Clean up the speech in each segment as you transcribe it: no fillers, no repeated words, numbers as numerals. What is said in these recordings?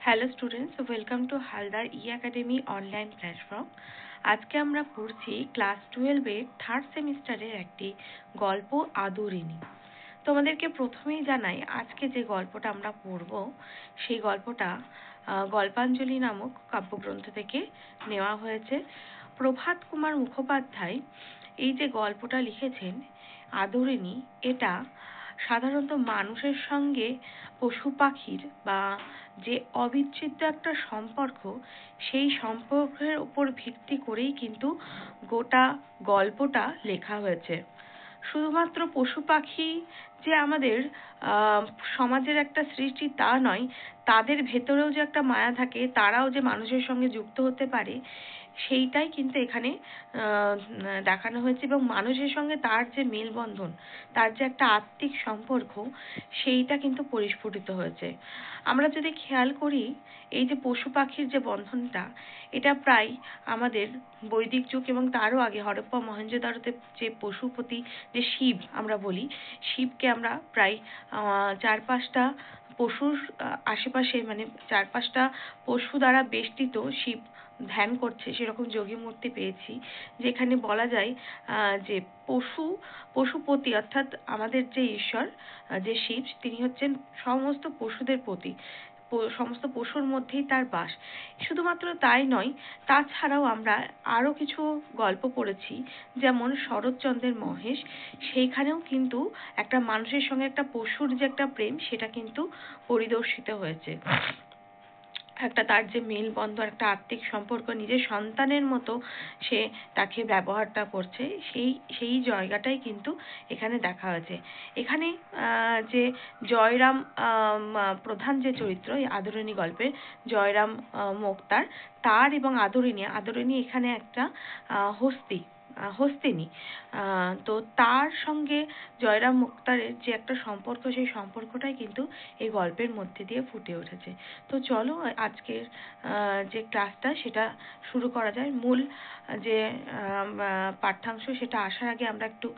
Hello students, welcome to Haldar academy online platform. আজকে আমরা পড়ছি ক্লাস 12-এর থার্ড সেমিস্টারের একটি গল্প আদরিণী। তোমাদেরকে প্রথমেই জানাই, আজকে যে গল্পটা আমরা পড়ব সেই গল্পটা গল্পাঞ্জলি নামক কাব্যগ্রন্থ থেকে নেওয়া হয়েছে। প্রভাত কুমার মুখোপাধ্যায় এই যে গল্পটা লিখেছেন আদরিণী, এটা সাধারণত মানুষের সঙ্গে পশু পাখির বা যে অবিচ্ছেদ্য একটা সম্পর্ক, সেই সম্পর্কের উপর ভিত্তি করেই কিন্তু গোটা গল্পটা লেখা হয়েছে। শুধুমাত্র পশু পাখি যে আমাদের সমাজের একটা সৃষ্টি তা নয়, তাদের ভেতরেও যে একটা মায়া থাকে, তারাও যে মানুষের সঙ্গে যুক্ত হতে পারে, সেইটাই কিন্তু এখানে দেখানো হয়েছে। এবং মানুষের সঙ্গে তার যে মেলবন্ধন, তার যে একটা আত্মিক সম্পর্ক, সেইটা কিন্তু পরিস্ফুটিত হয়েছে। আমরা যদি খেয়াল করি, এই যে পশু পাখির যে বন্ধনটা, এটা প্রায় আমাদের বৈদিক যুগ এবং তারও আগে হরপ্পা মহেঞ্জোদারোতে যে পশুপতি, যে শিব আমরা বলি, শিবকে আমরা প্রায় 4-5টা পশুর আশেপাশে, মানে 4-5টা পশু দ্বারা বেষ্টিত শিব ধ্যান করছে, সেরকম যোগী মূর্তি পেয়েছি, যেখানে বলা যায় যে পশুপতি অর্থাৎ আমাদের যে ঈশ্বর, যে শিব, তিনি হচ্ছেন সমস্ত পশুদের পতি, সমস্ত পশুর মধ্যেই তার বাস। শুধুমাত্র তাই নয়, তাছাড়াও আমরা আরো কিছু গল্প পড়েছি, যেমন শরৎচন্দ্রের মহেশ, সেইখানেও কিন্তু একটা মানুষের সঙ্গে একটা পশুর যে একটা প্রেম, সেটা কিন্তু পরিদর্শিত হয়েছে। একটা তার যে মেলবন্ধন, একটা আত্মিক সম্পর্ক, নিজের সন্তানের মতো সে তাকে ব্যবহারটা করছে, সেই জায়গাটাই কিন্তু এখানে দেখা হয়েছে। এখানে যে জয়রাম প্রধান যে চরিত্র এই আদরিণী গল্পে, জয়রাম মোক্তার, তার এবং আদরিণী এখানে একটা হস্তিনী, তো তার সঙ্গে জয়রাম মুক্তারের যে একটা সম্পর্ক, সেই সম্পর্কটাই কিন্তু এই গল্পের মধ্যে দিয়ে ফুটে উঠেছে। তো চলো আজকের যে ক্লাসটা সেটা শুরু করা যায়। মূল যে পাঠ্যাংশ, সেটা আসার আগে আমরা একটু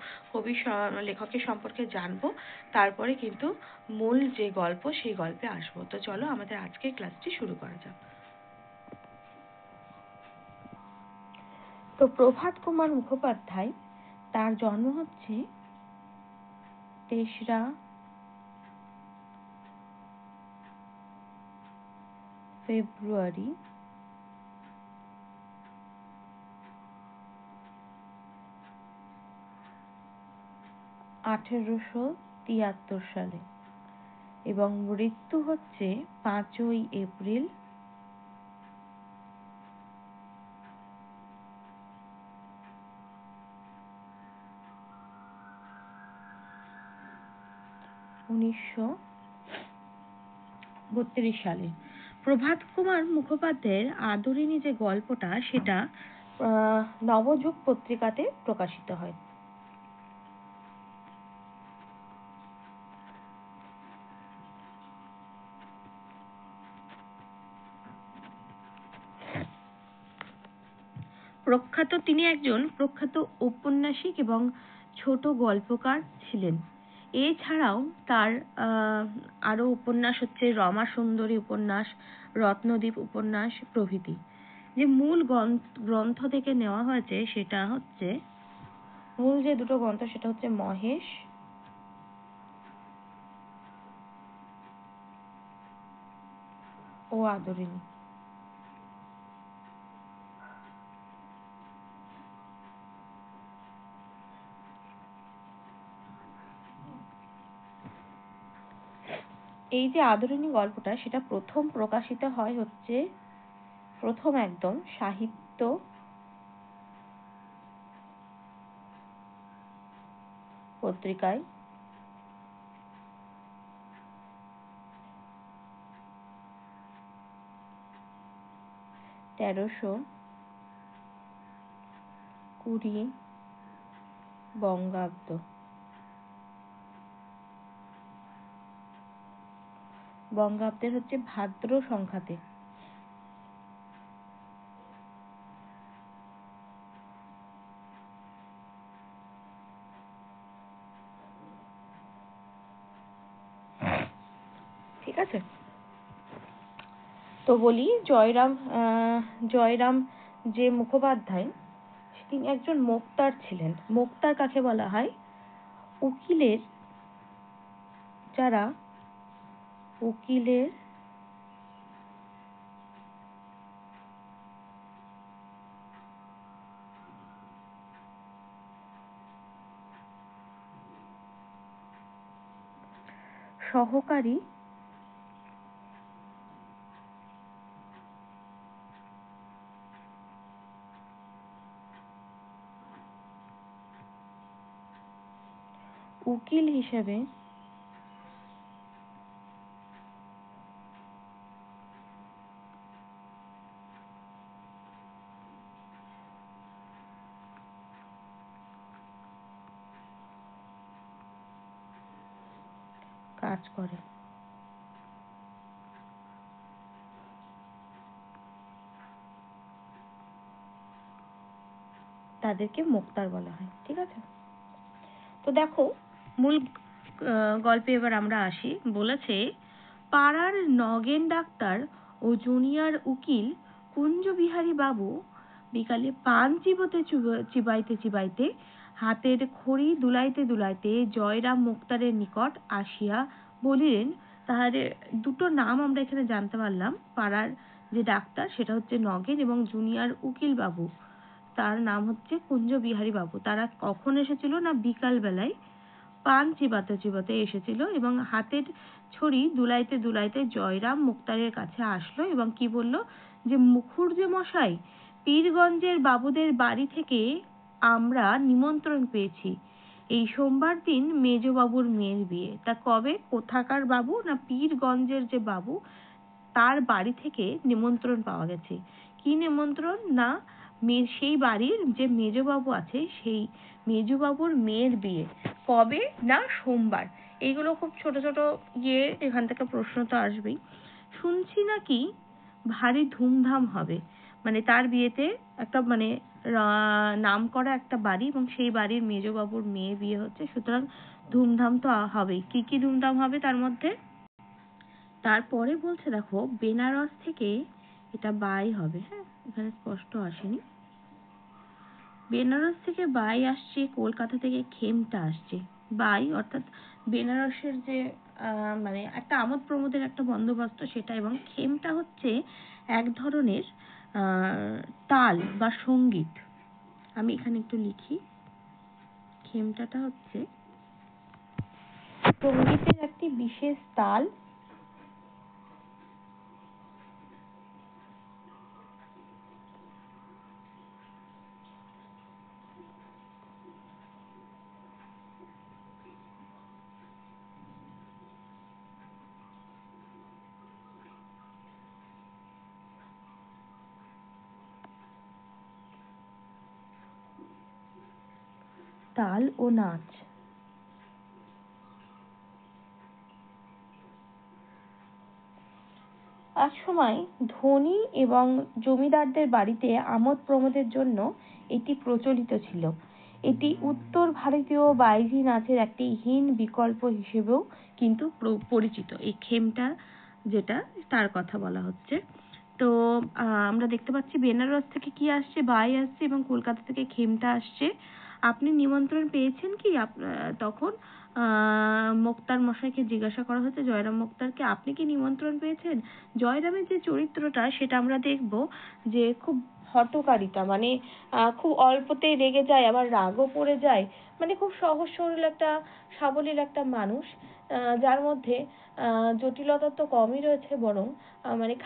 লেখকের সম্পর্কে জানবো, তারপরে কিন্তু মূল যে গল্প সেই গল্পে আসবো। তো চলো আমাদের আজকের ক্লাসটি শুরু করা যাক। তো প্রভাত কুমার মুখোপাধ্যায়, তার জন্ম হচ্ছে 3রা ফেব্রুয়ারি 1873 সালে এবং মৃত্যু হচ্ছে 5ই এপ্রিল 1932 সালে। প্রভাত কুমার মুখোপাধ্যায়ের আদরিণী যে গল্পটা, সেটা নবযুগ পত্রিকাতে প্রকাশিত হয়। তিনি একজন প্রখ্যাত ঔপন্যাসিক এবং ছোট গল্পকার ছিলেন। এছাড়াও তার আরো উপন্যাস হচ্ছে রমা সুন্দরী উপন্যাস, রত্নদ্বীপ উপন্যাস প্রভৃতি। যে মূল গ্রন্থ থেকে নেওয়া হয়েছে, সেটা হচ্ছে মূল যে দুটো গ্রন্থ, সেটা হচ্ছে মহেশ ও আদরিণী। এই যে আদরিণী গল্পটা, সেটা প্রথম প্রকাশিত হয় হচ্ছে প্রথম একদম সাহিত্য পত্রিকায় 1320 বঙ্গাব্দের হচ্ছে ভাদ্র সংখ্যাতে। ঠিক আছে। তো তো বলি জয়রাম যে মুখোপাধ্যায় তিনি একজন মোক্তার ছিলেন। মোক্তার কাকে বলা হয়? উকিলের সহকারী উকিল হিসেবে কাজ করে। তাদেরকে মোক্তার বলা হয়। ঠিক আছে, তো দেখো মূল গল্পে এবার আমরা আসি। বলেছে পাড়ার নগেন ডাক্তার ও জুনিয়র উকিল কুঞ্জবিহারী বাবু বিকালে পান চিবাইতে হাতের খড়ি দুলাইতে জয়রাম মোক্তারের নিকট আসিয়া বলিলেন, তাহাদের দুটো নাম আমরা এখানে জানতে পারলাম। পাড়ার যে ডাক্তার সেটা হচ্ছে নগেন এবং জুনিয়র উকিল বাবু তার নাম হচ্ছে কুঞ্জবিহারী বাবু। তারা কখন এসেছিল না বিকাল বেলায় পান চিবাতে এসেছিল এবং হাতের ছড়ি দুলাইতে জয়রাম মুক্তারের কাছে আসলো এবং কি বলল যে মুখুজ্জে মশাই, পীরগঞ্জের বাবুদের বাড়ি থেকে আমরা নিমন্ত্রণ পেয়েছি। এই সোমবার দিন মেজবাবুর মেয়ের বিয়ে। তা কবে, কোথাকার বাবু? না পীরগঞ্জের যে বাবু তার বাড়ি থেকে নিমন্ত্রণ পাওয়া গেছে। কি নিমন্ত্রণ? না সেই বাড়ির যে মেজবাবু আছে সেই মেজবাবুর মেয়ের বিয়ে। কবে? না সোমবার। এইগুলো খুব ছোট ছোট এখান থেকে প্রশ্ন তো আসবেই। শুনছি নাকি ভারী ধুমধাম হবে, মানে তার বিয়েতে একটা নাম করা একটা বাড়ি এবং সেই বাড়ির মেজবাবুর মেয়ে বিয়ে হচ্ছে, সুতরাং ধুমধাম তো হবেই। কি কি ধুমধাম হবে তার মধ্যে? তারপরে বলছে দেখো বেনারস থেকে এটা বাই হবে। হ্যাঁ, এখানে স্পষ্ট আসেনি। বেনারস থেকে বাই আসছে, কলকাতা থেকে খেমটা আসছে। বাই অর্থাৎ বেনারসের যে একটা আমোদ প্রমোদের একটা বন্দোবস্ত সেটা, এবং খেমটা হচ্ছে এক ধরনের তাল বা সঙ্গীত। আমি এখানে একটু লিখি, খেমটাটা হচ্ছে সঙ্গীতের একটি বিশেষ তাল ও নাচ। এক সময় ধনী এবং জমিদারদের বাড়িতে আমোদ প্রমোদের জন্য এটি প্রচলিত ছিল। এটি উত্তর ভারতীয় বাইজি নাচের একটি হীন বিকল্প হিসেবেও কিন্তু পরিচিত। এই খেমটা যেটা, তার কথা বলা হচ্ছে। তো আমরা দেখতে পাচ্ছি বেনারস থেকে কি আসছে? বাই আসছে এবং কলকাতা থেকে খেমটা আসছে। আপনি নিমন্ত্রণ পেয়েছেন কি? তখন মোক্তার মশাইকে জিজ্ঞাসা করা হচ্ছে, জয়রাম মোক্তারকে, আপনি কি নিমন্ত্রণ পেয়েছেন? জয়রামের যে চরিত্রটা সেটা আমরা দেখব যে খুব হঠকারিতা, খুব অল্পতেই রেগে যায়, আবার রাগও পড়ে যায়, খুব সহজ সরল একটা সাবলীল একটা মানুষ, যার মধ্যে জটিলতা তো কমই রয়েছে, বরং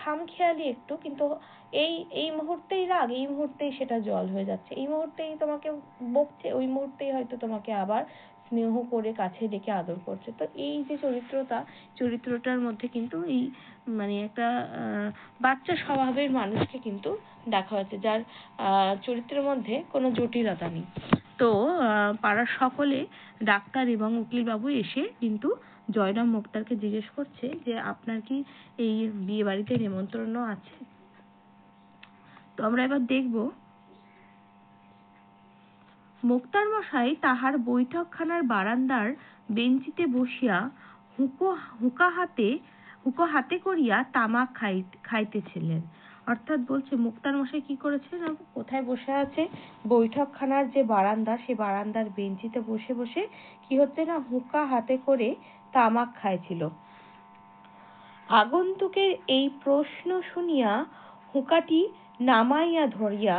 খামখেয়ালি একটু, কিন্তু এই মুহূর্তেই রাগ, এই মুহূর্তেই সেটা জল হয়ে যাচ্ছে, এই মুহূর্তেই তোমাকে বকছে, ওই মুহূর্তেই হয়তো তোমাকে আবার স্নেহ করে কাছে ডেকে আদর করছে। তো এই যে চরিত্রটার মধ্যে কিন্তু এই একটা বাচ্চা স্বভাবের মানুষকে কিন্তু দেখা হয়েছে, যার চরিত্রের মধ্যে কোনো জটিলতা নেই। তো পাড়ার সকলে ডাক্তার এবং উকিল বাবু এসে কিন্তু জয়রাম মোক্তারকে জিজ্ঞেস করছে যে আপনার কি এই বিয়ে বাড়িতে নিমন্ত্রণ আছে? তো আমরা এবার দেখব মোক্তার মশাই তাহার বৈঠকখানার বারান্দার বেঞ্চিতে বসিয়া হুঁকা হাতে হুঁকো হাতে করিয়া তামাক খাইতেছিলেন। অর্থাৎ বলছে মুক্তার মশাই কি করেছেন, কোথায় বসে আছে, বৈঠকখানার যে বারান্দা, সেই বারান্দার বেঞ্চিতে বসে বসে কি হচ্ছে না, হুঁকা হাতে করে তামাক খাইছিল। আগন্তুকের এই প্রশ্ন শুনিয়া হুঁকাটি নামাইয়া ধরিয়া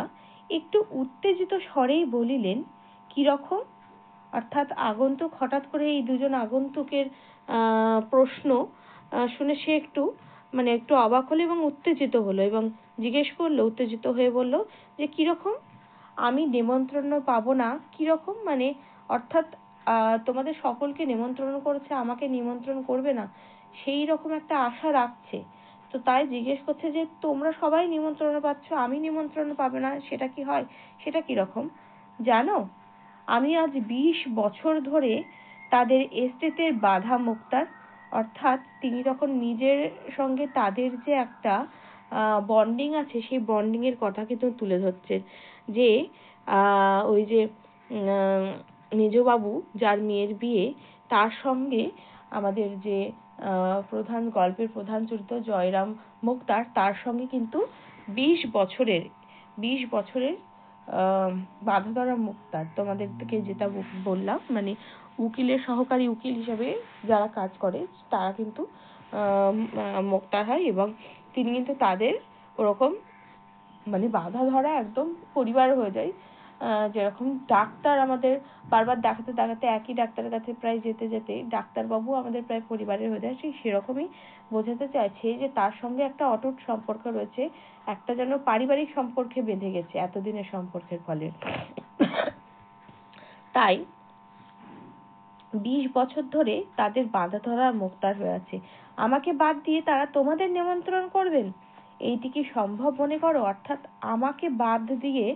একটু উত্তেজিত স্বরেই বলিলেন, কিরকম? অর্থাৎ আগন্তুক হঠাৎ করে এই দুজন আগন্তুকের প্রশ্ন শুনে সে একটু অবাক হলো এবং উত্তেজিত হলো এবং জিজ্ঞেস করলো, উত্তেজিত হয়ে বলল যে কিরকম, আমি নেমন্ত্রণ পাবো না, কিরকম মানে? অর্থাৎ তোমাদের সকলকে নিমন্ত্রণ করেছে, আমাকে নিমন্ত্রণ করবে না, সেই রকম একটা আশা রাখছে। তো তাই জিজ্ঞেস করছে যে তোমরা সবাই নিমন্ত্রণ পাচ্ছ, আমি নিমন্ত্রণ পাবে না, সেটা কি হয়? সেটা কিরকম জানো? আমি আজ 20 বছর ধরে তাদের এস্টেটের বাধা মুক্তার। অর্থাৎ তিনি তখন নিজের সঙ্গে তাদের যে একটা বন্ডিং আছে, সেই বন্ডিং এর কথা কিন্তু তুলে ধরছেন যে ওই যে মেজবাবু যার মেয়ের বিয়ে, তার সঙ্গে আমাদের যে গল্পের প্রধান চরিত্র জয়রাম মুক্তার, তার সঙ্গে কিন্তু 20 বছরের বাঁধা ধরা মুক্তার, তোমাদেরকে যেটা বললাম, মানে উকিলের সহকারী উকিল হিসেবে যারা কাজ করে তারা কিন্তু মুক্তার হয় এবং তিনি কিন্তু তাদের ওরকম মানে বাঁধা ধরা একদম পরিবার হয়ে যায়। যেরকম ডাক্তার আমাদের বারবার দেখাতে দেখাতে একই ডাক্তারের কাছে প্রায় যেতে যেতে ডাক্তারবাবু আমাদের প্রায় পরিবারের হয়ে যায়, সেরকমই বোঝাতে চাইছে যে তার সঙ্গে একটা অটুট সম্পর্ক রয়েছে, একটা যেন পারিবারিক সম্পর্কে বেঁধে গেছে এতদিনের সম্পর্কের ফলে। তাই 20 বছর ধরে তাদের বাঁধা ধরা মুক্তার হয়ে আছে, আমাকে বাদ দিয়ে তারা তোমাদের নিমন্ত্রণ করবেন, এইটি কি সম্ভব মনে করো? অর্থাৎ আমাকে বাদ দিয়ে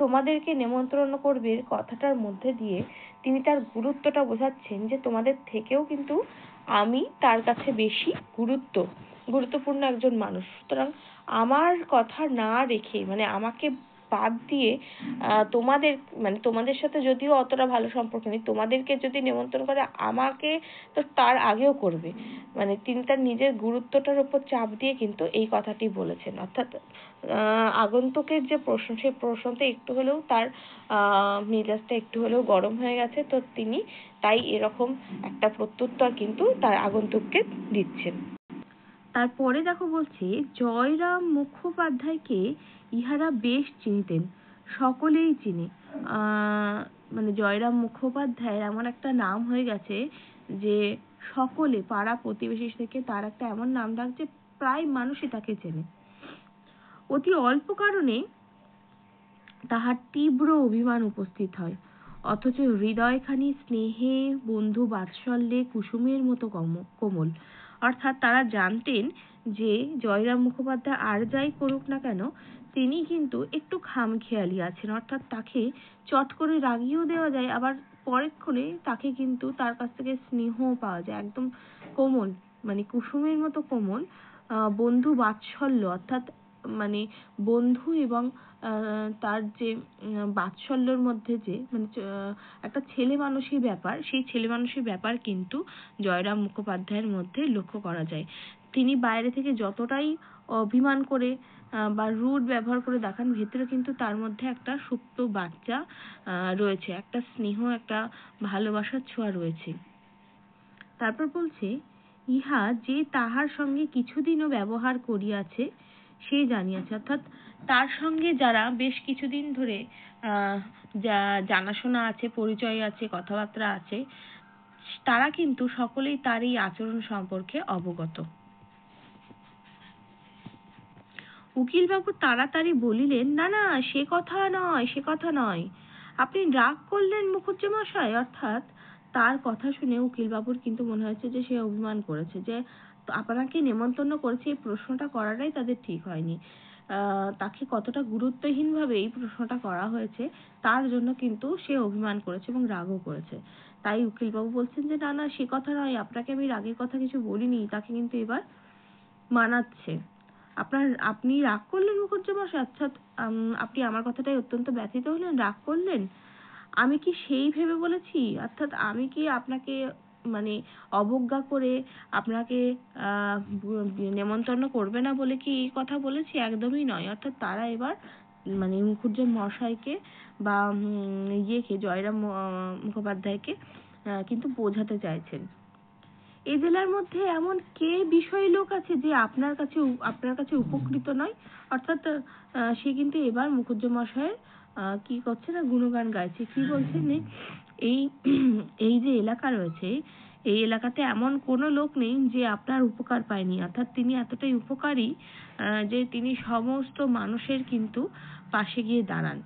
তোমাদেরকে নিমন্ত্রণ করবে, কথাটার মধ্যে দিয়ে তিনি তার গুরুত্বটা বোঝাচ্ছেন যে তোমাদের থেকেও কিন্তু আমি তার কাছে বেশি গুরুত্বপূর্ণ একজন মানুষ। সুতরাং আমার কথা না রেখে, মানে আমাকে বাদ দিয়ে তোমাদের সাথে যদিও অতটা ভালো সম্পর্ক নেই, তোমাদেরকে যদি নিমন্ত্রণ করে আমাকে তো তার আগেও করবে। মানে তিনি তার নিজের গুরুত্বটার উপর চাপ দিয়ে কিন্তু এই কথাটি বলেছেন। অর্থাৎ আগন্তুকের যে প্রশ্ন, সেই প্রশ্নতে একটু হলেও তার মেজাজটা একটু হলেও গরম হয়ে গেছে, তো তিনি তাই এরকম একটা প্রত্যুত্তর কিন্তু তার আগন্তুককে দিচ্ছেন। তারপরে দেখো বলছে, জয়রাম মুখোপাধ্যায়কে ইহারা বেশ চিনতেন, সকলেই চিনে। মানে জয়রাম মুখোপাধ্যায়ের এমন একটা নাম হয়ে গেছে যে সকলে, পাড়া প্রতিবেশী থেকে তার একটা এমন নাম ডাক যে প্রায় মানুষই তাকে চেনে। অতি অল্প কারণে তাহার তীব্র অভিমান উপস্থিত হয়, অথচ হৃদয়খানি স্নেহে বন্ধু বাৎসল্যে কুসুমের মতো কোমল। অর্থাৎ তারা জানতেন যে জয়রাম মুখোপাধ্যায় আর যাই করুক না কেন, তিনি কিন্তু একটু খামখেয়ালি আছেন। অর্থাৎ তাকে চট করে রাগিয়েও দেওয়া যায়, আবার পরক্ষণে তাকে কিন্তু তার কাছ থেকে স্নেহ পাওয়া যায়, একদম কোমল, মানে কুসুমের মতো কোমল বন্ধু বাৎসল্য। অর্থাৎ মানে বন্ধু এবং তার যে বাৎসল্যর মধ্যে যে মানে একটা ছেলে মানুষের ব্যাপার, সেই ছেলে মানুষের ব্যাপার কিন্তু জয়রাম মুখোপাধ্যায়ের মধ্যে লক্ষ্য করা যায়। তিনি বাইরে থেকে যতটাই অভিমান করে বা রুড ব্যবহার করে দেখান, ভেতরে কিন্তু তার মধ্যে একটা সুপ্ত বাচ্চা রয়েছে, একটা স্নেহ, একটা ভালোবাসার ছোঁয়া রয়েছে। তারপর বলছে, ইহা যে তাহার সঙ্গে কিছুদিনও ব্যবহার করিয়াছে সে জানিয়াছে। অর্থাৎ তার সঙ্গে যারা বেশ কিছুদিন ধরে যা জানাশোনা আছে, পরিচয় আছে, কথাবার্তা আছে, তারা কিন্তু সকলেই তার এই আচরণ সম্পর্কে অবগত। উকিলবাবু তাড়াতাড়ি বলিলেন, না না, সে কথা নয়, আপনি রাগ করলেন মুখুজ্যেমশাই। অর্থাৎ তার কথা শুনে উকিলবাবুর কিন্তু মনে হয়েছে যে সে অভিমান করেছে, যে আপনাকে নেমন্তন্ন করেছে, এই প্রশ্নটা করাটাই তাদের ঠিক হয়নি। তাকে কতটা গুরুত্বহীন ভাবে এই প্রশ্নটা করা হয়েছে, তার জন্য কিন্তু সে অভিমান করেছে এবং রাগও করেছে। তাই উকিলবাবু বলছেন যে না না, সে কথা নয়, আপনাকে আমি রাগের কথা কিছু বলিনি। তাকে কিন্তু এবার মানাচ্ছে। আপনি রাগ করলেন মুখুজ্যেমশাই? অর্থাৎ আপনি আমার কথাটাই অত্যন্ত ব্যথিত হলেন, রাগ করলেন? আমি কি সেই ভেবে বলেছি? অর্থাৎ আমি কি আপনাকে মানে অবজ্ঞা করে আপনাকে নেমন্তন্ন করবে না বলে কি এই কথা বলেছি? একদমই নয়। অর্থাৎ তারা এবার মানে মুখুজ্যেম মশাইকে বা ইয়েকে জয়রাম মুখোপাধ্যায়কে কিন্তু বোঝাতে চাইছেন। এই জেলার মধ্যে এমন কে বিষয় লোক আছে যে আপনার কাছে উপকৃত নয়? অর্থাৎ সে কিন্তু এবার মুখুজ্যেম মশাইয়ের কি করছে না, গুণগান গাইছে। কি বলছে? এই এই যে এলাকা রয়েছে, এই এলাকাতে এমন কোনো লোক নেই যে আপনার উপকার পায়নি। অর্থাৎ তিনি এতটাই উপকারী যে তিনি সমস্ত মানুষের কিন্তু পাশে গিয়ে দাঁড়ান।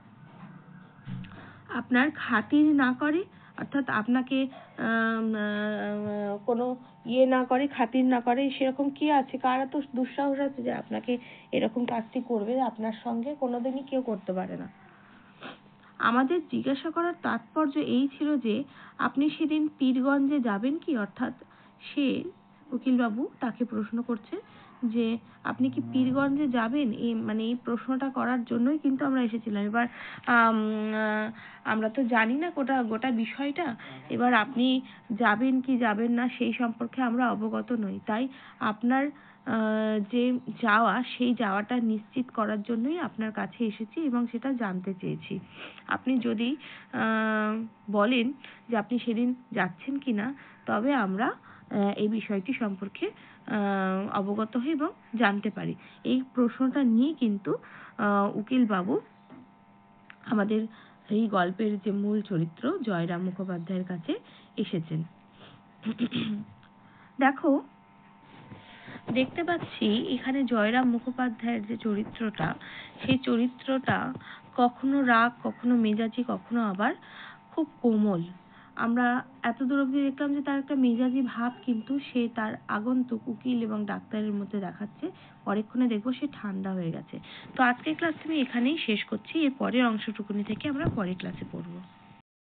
আপনার খাতির না করে, অর্থাৎ আপনাকে কোনো না করে, খাতির না করে, সেরকম কি আছে? কার এত দুঃসাহস আছে যে আপনাকে এরকম কাজটি করবে? আপনার সঙ্গে কোনোদিনই কেউ করতে পারে না। আমাদের জিজ্ঞাসা করার তাৎপর্য এই ছিল যে আপনি সেদিন পীরগঞ্জে যাবেন কি? অর্থাৎ সে, উকিলবাবু তাকে প্রশ্ন করছে যে আপনি কি পীরগঞ্জে যাবেন? এই প্রশ্নটা করার জন্যই কিন্তু আমরা এসেছিলাম। এবার আমরা তো জানি না গোটা বিষয়টা। এবার আপনি যাবেন কি যাবেন না সেই সম্পর্কে আমরা অবগত নই। তাই আপনার যে সেই যাওয়াটা নিশ্চিত করার জন্যই আপনার কাছে এসেছি এবং সেটা জানতে চেয়েছি। আপনি যদি বলেন যে আপনি সেদিন যাচ্ছেন কিনা, তবে আমরা এই বিষয়টি সম্পর্কে অবগত হই এবং জানতে পারি। এই প্রশ্নটা নিয়ে কিন্তু উকিলবাবু আমাদের এই গল্পের যে মূল চরিত্র জয়রাম মুখোপাধ্যায়ের কাছে এসেছেন। দেখতে পাচ্ছি এখানে জয়রাম মুখোপাধ্যায়ের যে চরিত্রটা, সেই চরিত্রটা কখনো রাগ, কখনো মেজাজি, কখনো আবার খুব কোমল। আমরা এতদূর অবধি দেখলাম যে তার একটা মেজাজি ভাব কিন্তু সে তার আগন্তুক উকিল এবং ডাক্তারের মধ্যে দেখাচ্ছে। পরেক্ষণে দেখবো সে ঠান্ডা হয়ে গেছে। তো আজকের ক্লাসটা আমি এখানেই শেষ করছি। এর পরের অংশটুকুনি থেকে আমরা পরের ক্লাসে পড়বো।